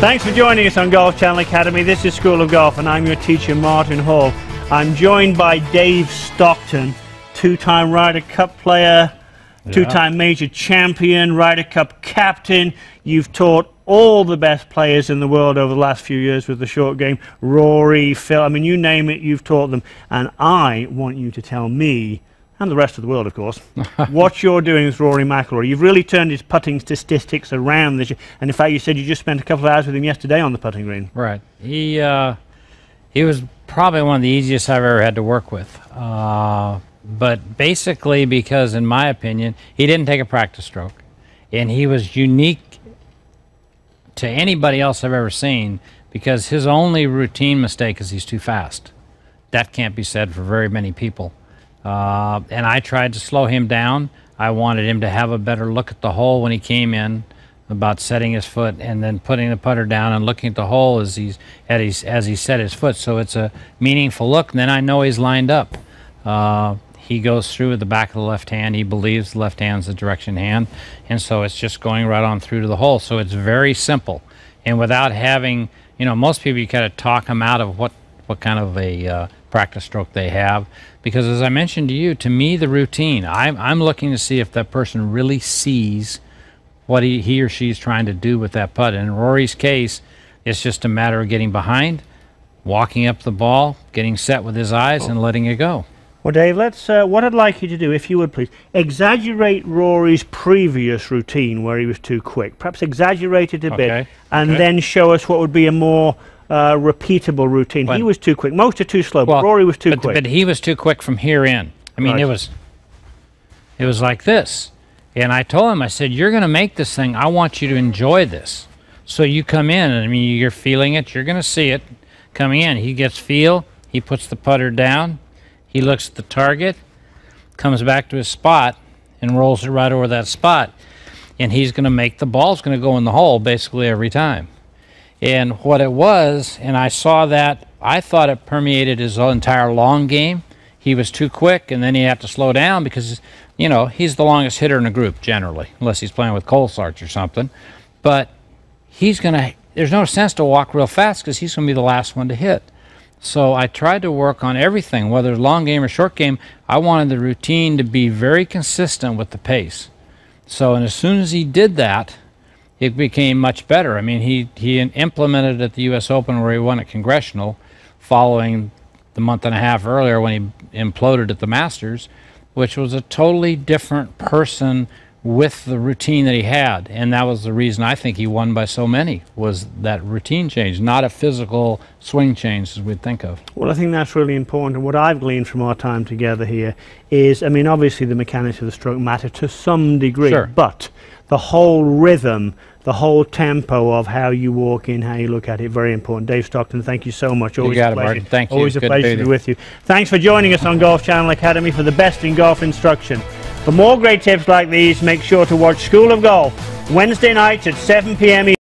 Thanks for joining us on Golf Channel Academy. This is School of Golf and I'm your teacher, Martin Hall. I'm joined by Dave Stockton, two-time Ryder Cup player, two-time major champion, Ryder Cup captain. You've taught all the best players in the world over the last few years with the short game. Rory, Phil, I mean, you name it, you've taught them. And I want you to tell me, and the rest of the world, of course, what you're doing with Rory McIlroy. You've really turned his putting statistics around this year. And in fact, you said you just spent a couple of hours with him yesterday on the putting green. Right. He was probably one of the easiest I've ever had to work with. But basically because, in my opinion, he didn't take a practice stroke. And he was unique to anybody else I've ever seen because his only routine mistake is he's too fast. That can't be said for very many people. And I tried to slow him down. I wanted him to have a better look at the hole when he came in, about setting his foot and then putting the putter down and looking at the hole as he set his foot. So it's a meaningful look. And then I know he's lined up. He goes through with the back of the left hand. He believes the left hand's the direction hand. And so it's just going right on through to the hole. So it's very simple. And without having, you know, most people, you kind of talk them out of what kind of a practice stroke they have. Because as I mentioned to you, to me, the routine, I'm looking to see if that person really sees what he or she is trying to do with that putt. And in Rory's case, it's just a matter of getting behind, walking up the ball, getting set with his eyes, and letting it go. Well, Dave, let's. What I'd like you to do, if you would please, exaggerate Rory's previous routine where he was too quick. Perhaps exaggerate it a bit, and then show us what would be a more repeatable routine. He was too quick. Most are too slow, but Rory was too quick. But he was too quick from here in. I mean, it was like this. And I told him, I said, you're going to make this thing. I want you to enjoy this. So you come in, and I mean, you're feeling it. You're going to see it coming in. He gets feel. He puts the putter down. He looks at the target, comes back to his spot, and rolls it right over that spot. And he's going to make the ball's going to go in the hole basically every time. And what it was, and I saw that, I thought it permeated his entire long game. He was too quick, and then he had to slow down because, you know, he's the longest hitter in a group generally, unless he's playing with Cole Sarch or something. But he's going to, there's no sense to walk real fast because he's going to be the last one to hit. So I tried to work on everything, whether it's long game or short game. I wanted the routine to be very consistent with the pace. So, and as soon as he did that, it became much better. I mean, he implemented it at the U.S. Open where he won at Congressional, following the month and a half earlier when he imploded at the Masters, which was a totally different person with the routine that he had. And that was the reason I think he won by so many, was that routine change, not a physical swing change as we'd think of. Well, I think that's really important. And what I've gleaned from our time together here is, I mean, obviously the mechanics of the stroke matter to some degree, but the whole rhythm, the whole tempo of how you walk in, how you look at it, very important. Dave Stockton, thank you so much. Always a pleasure. Thank you. Always a pleasure to be with you. Thanks for joining us on Golf Channel Academy for the best in golf instruction. For more great tips like these, make sure to watch School of Golf Wednesday nights at 7 p.m.